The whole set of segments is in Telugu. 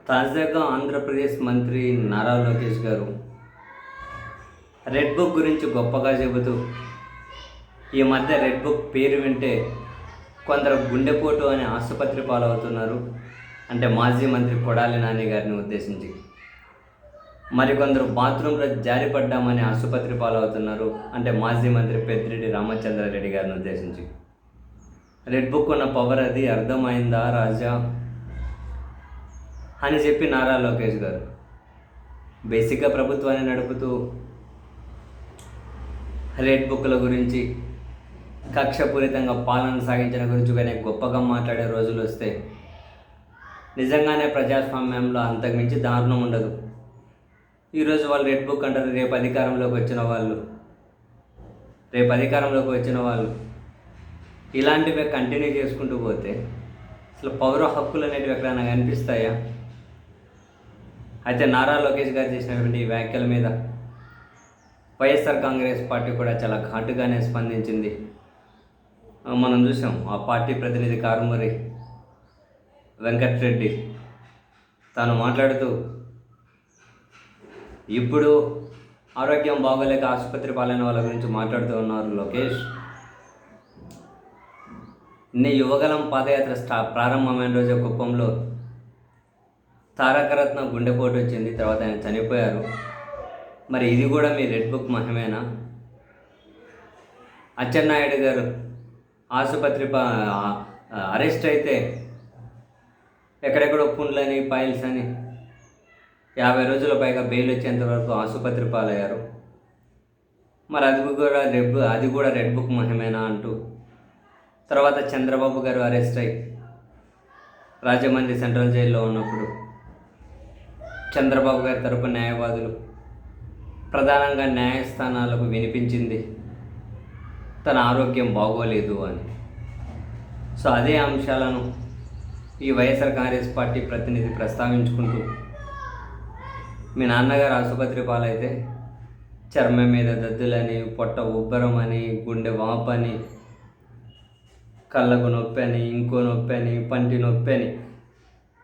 తాజాగా ఆంధ్రప్రదేశ్ మంత్రి నారా లోకేష్ గారు రెడ్ బుక్ గురించి గొప్పగా చెబుతూ ఈ మధ్య రెడ్ బుక్ పేరు వింటే కొందరు గుండెపోటు అని ఆసుపత్రి పాలవుతున్నారు. అంటే మాజీ మంత్రి కొడాలి నాని గారిని ఉద్దేశించి మరికొందరు బాత్రూంలో జారిపడ్డామని ఆసుపత్రి పాలవుతున్నారు. అంటే మాజీ మంత్రి పెద్దిరెడ్డి రామచంద్రారెడ్డి గారిని ఉద్దేశించి రెడ్ బుక్ ఉన్న పవర్ అది అర్థమైందా రాజా అని చెప్పి నారా లోకేష్ గారు బేసిక్గా ప్రభుత్వాన్ని నడుపుతూ రెడ్ బుక్ల గురించి కక్షపూరితంగా పాలన సాగించిన గురించి కానీ గొప్పగా మాట్లాడే రోజులు వస్తే నిజంగానే ప్రజాస్వామ్యంలో అంతకుమించి దారుణం ఉండదు. ఈరోజు వాళ్ళు రెడ్ బుక్ అంటారు, రేపు అధికారంలోకి వచ్చిన వాళ్ళు ఇలాంటివే కంటిన్యూ చేసుకుంటూ పోతే అసలు పౌర హక్కులు అనేటివి ఎక్కడైనా కనిపిస్తాయా? అయితే నారా లోకేష్ గారు చేసినటువంటి ఈ వ్యాఖ్యల మీద వైఎస్ఆర్ కాంగ్రెస్ పార్టీ కూడా చాలా ఘాటుగానే స్పందించింది. మనం చూసాం ఆ పార్టీ ప్రతినిధి కారుమూరి వెంకటరెడ్డి తాను మాట్లాడుతూ ఇప్పుడు ఆరోగ్యం బాగోలేక ఆసుపత్రి పాలైన వాళ్ళ గురించి మాట్లాడుతూ ఉన్నారు. లోకేష్, నీ యువగలం పాదయాత్ర ప్రారంభమైన రోజు కుప్పంలో తారకరత్న గుండెపోటు వచ్చింది, తర్వాత ఆయన చనిపోయారు. మరి ఇది కూడా మీ రెడ్ బుక్ మహిమేనా? అచ్చెన్నాయుడు గారు ఆసుపత్రి అరెస్ట్ అయితే ఎక్కడెక్కడో పుండ్లని పైల్స్ అని 50 రోజుల పైగా బెయిల్ వచ్చేంత వరకు ఆసుపత్రి పాలయ్యారు. మరి అది కూడా రెడ్ బుక్ మహిమేనా అంటూ తర్వాత చంద్రబాబు గారు అరెస్ట్ అయ్యి రాజమండ్రి సెంట్రల్ జైల్లో ఉన్నప్పుడు చంద్రబాబు గారి తరపు న్యాయవాదులు ప్రధానంగా న్యాయస్థానాలకు వినిపించింది తన ఆరోగ్యం బాగోలేదు అని. సో అదే అంశాలను ఈ వైఎస్ఆర్ కాంగ్రెస్ పార్టీ ప్రతినిధి ప్రస్తావించుకుంటూ మీ నాన్నగారు ఆసుపత్రి పాలైతే చర్మం మీద దద్దులని, పొట్ట ఉబ్బరం అని, గుండె వాపని, కళ్ళకు నొప్పి అని, ఇంకో నొప్పి అని, పంటి నొప్పి అని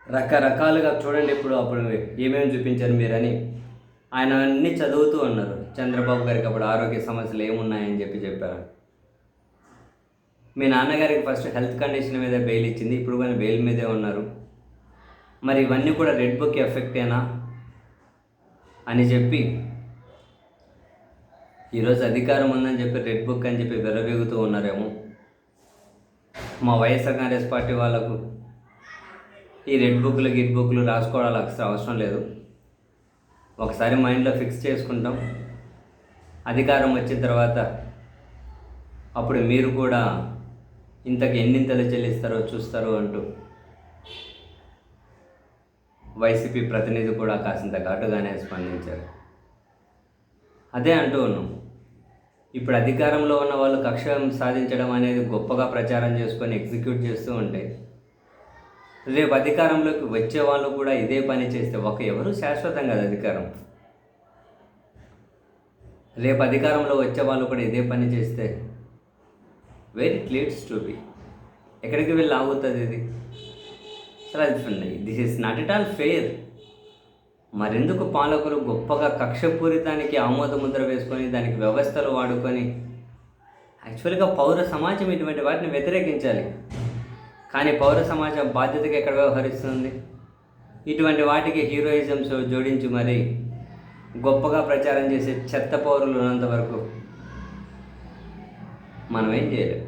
రకరకాలుగా చూడండి అప్పుడు ఏమేమి చూపించారు మీరని ఆయన అన్నీ చదువుతూ ఉన్నారు. చంద్రబాబు గారికి అప్పుడు ఆరోగ్య సమస్యలు ఏమున్నాయని చెప్పారు. మీ నాన్నగారికి ఫస్ట్ హెల్త్ కండిషన్ మీద బెయిల్ ఇచ్చింది, ఇప్పుడు కానీ బెయిల్ మీదే ఉన్నారు. మరి ఇవన్నీ కూడా రెడ్ బుక్ ఎఫెక్టేనా అని చెప్పి ఈరోజు అధికారం ఉందని చెప్పి రెడ్ బుక్ అని చెప్పి విర్రవీగుతూ ఉన్నారేమో. మా వైఎస్ఆర్ కాంగ్రెస్ పార్టీ వాళ్ళకు ఈ రెడ్ బుక్లు రాసుకోవడాలు అవసరం లేదు. ఒకసారి మైండ్లో ఫిక్స్ చేసుకుంటాం, అధికారం వచ్చిన తర్వాత అప్పుడు మీరు కూడా ఇంతకు ఎన్నింతలు చెల్లిస్తారో చూస్తారు అంటూ వైసీపీ ప్రతినిధి కూడా కాసింత ఘాటుగానే స్పందించారు. అదే అంటూ ఉన్నాం, ఇప్పుడు అధికారంలో ఉన్న వాళ్ళు కక్ష సాధించడం అనేది గొప్పగా ప్రచారం చేసుకొని ఎగ్జిక్యూట్ చేస్తూ ఉంటే రేపు అధికారంలోకి వచ్చే వాళ్ళు కూడా ఇదే పని చేస్తే ఎవరు శాశ్వతం కదా అధికారం. రేపు అధికారంలో వచ్చే వాళ్ళు కూడా ఇదే పని చేస్తే where it leads to be, ఎక్కడికి వెళ్ళి ఆగుతుంది ఇది? అసలు this is not at all fair. మరెందుకు పాలకులు గొప్పగా కక్షపూరితానికి ఆమోద ముద్ర వేసుకొని దానికి వ్యవస్థలు వాడుకొని యాక్చువల్గా పౌర సమాజం ఇటువంటి వాటిని వ్యతిరేకించాలి. కానీ పౌర సమాజం బాధ్యతగా ఎక్కడ వ్యవహరిస్తుంది? ఇటువంటి వాటికి హీరోయిజమ్స్ జోడించి మరీ గొప్పగా ప్రచారం చేసే చెత్త పౌరులు ఉన్నంత వరకు మనం ఏం చేయలేం.